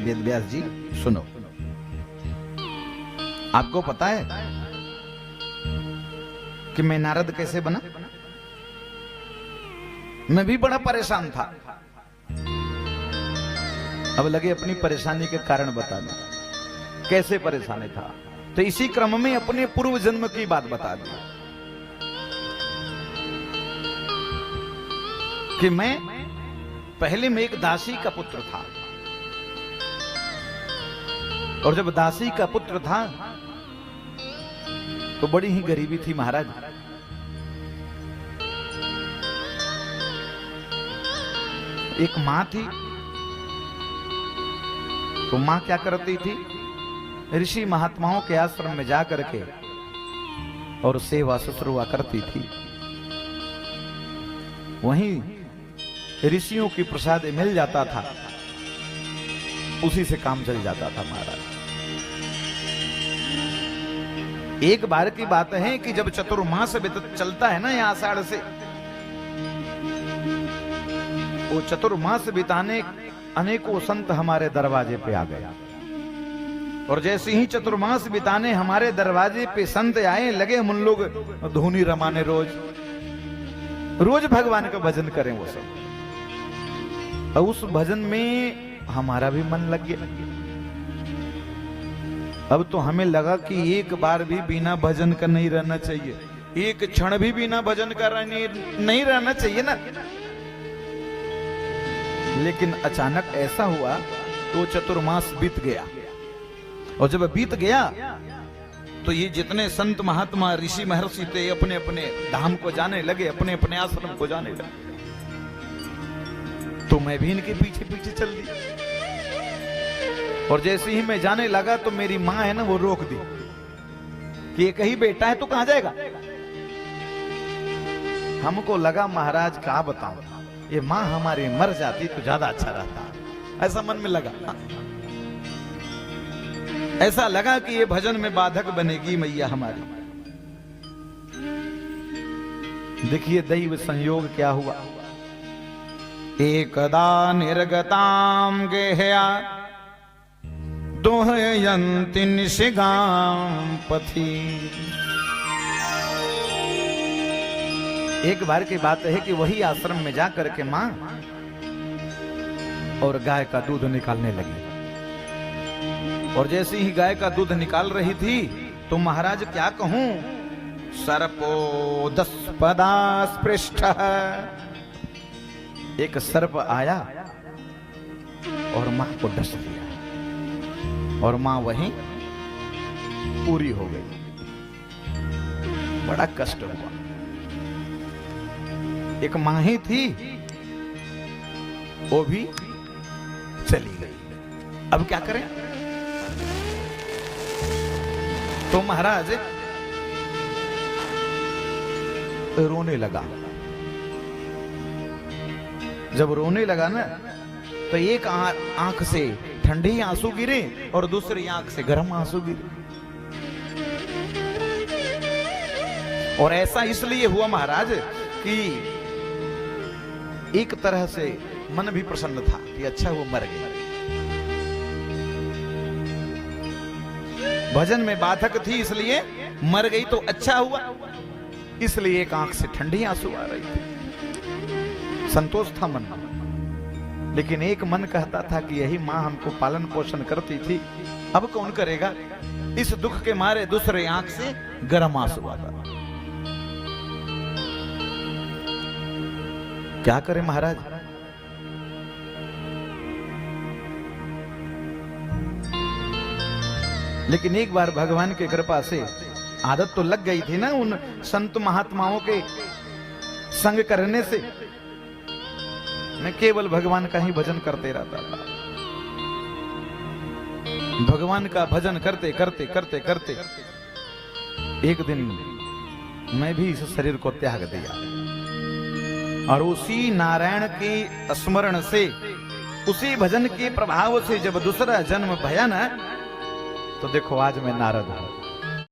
वेद व्यास जी सुनो, आपको पता है कि मैं नारद कैसे बना? मैं भी बड़ा परेशान था। अब लगे अपनी परेशानी के कारण बताने, कैसे परेशानी था। तो इसी क्रम में अपने पूर्व जन्म की बात बता दी कि मैं पहले में एक दासी का पुत्र था, और जब दासी का पुत्र था तो बड़ी ही गरीबी थी महाराज। एक मां थी, तो मां क्या करती थी, ऋषि महात्माओं के आश्रम में जाकर के और सेवा शुश्रूषा करती थी। वहीं ऋषियों की प्रसाद मिल जाता था, उसी से काम चल जाता था महाराज। एक बार की बात है कि जब चतुर्मास चलता है ना, यहां आषाढ़ से, वो चतुर्मास बिताने अनेकों संत हमारे दरवाजे पे आ गया। और जैसे ही चतुर्मास बिताने हमारे दरवाजे पे संत आए, लगे हम उन लोग धुनी रमाने, रोज भगवान का भजन करें वो सब। और उस भजन में हमारा भी मन लग गया। अब तो हमें लगा कि एक बार भी बिना भजन का नहीं रहना चाहिए, एक क्षण भी बिना भजन का नहीं रहना चाहिए ना। लेकिन अचानक ऐसा हुआ तो चतुर्मास बीत गया, और जब बीत गया तो ये जितने संत महात्मा ऋषि महर्षि थे अपने अपने धाम को जाने लगे, अपने अपने आश्रम को जाने लगे। तो मैं भी इनके पीछे पीछे चल दी, और जैसे ही मैं जाने लगा तो मेरी मां है ना, वो रोक दी कि ये कहीं बेटा है तो कहां जाएगा। हमको लगा महाराज क्या बताऊं, ये मां हमारी मर जाती तो ज्यादा अच्छा रहता, ऐसा मन में लगा। ऐसा लगा कि ये भजन में बाधक बनेगी मैया हमारी। देखिए दैव संयोग क्या हुआ। एकदा निर्गताम गेहया दोहयन्ति निशिगाम पथि। एक बार की बात है कि वही आश्रम में जाकर के मां और गाय का दूध निकालने लगी, और जैसे ही गाय का दूध निकाल रही थी तो महाराज क्या कहूं, सर्पो दस्पदा स्पृष्ट, एक सर्प आया और मां को डस दिया, और मां वहीं पूरी हो गई। बड़ा कष्ट हुआ। एक मां ही थी, वो भी चली गई। अब क्या करें। तो महाराज रोने लगा। जब रोने लगा ना, तो एक आंख से ठंडे आंसू गिरे और दूसरी आंख से गर्म आंसू गिरे। और ऐसा इसलिए हुआ महाराज कि एक तरह से मन भी प्रसन्न था कि अच्छा वो मर गई। भजन में बाधक थी इसलिए मर गई तो अच्छा हुआ, इसलिए एक आंख से ठंडी आंसू आ रही थी। संतोष था मन में। लेकिन एक मन कहता था कि यही मां हमको पालन पोषण करती थी, अब कौन करेगा। इस दुख के मारे दूसरे आंख से गर्म आंसू आता। क्या करे महाराज। लेकिन एक बार भगवान की कृपा से आदत तो लग गई थी ना उन संत महात्माओं के संग करने से। मैं केवल भगवान का ही भजन करते रहता था। भगवान का भजन करते करते करते करते एक दिन मैं भी इस शरीर को त्याग दिया, और उसी नारायण के स्मरण से, उसी भजन के प्रभाव से जब दूसरा जन्म भया ना, तो देखो आज मैं नारद हूं।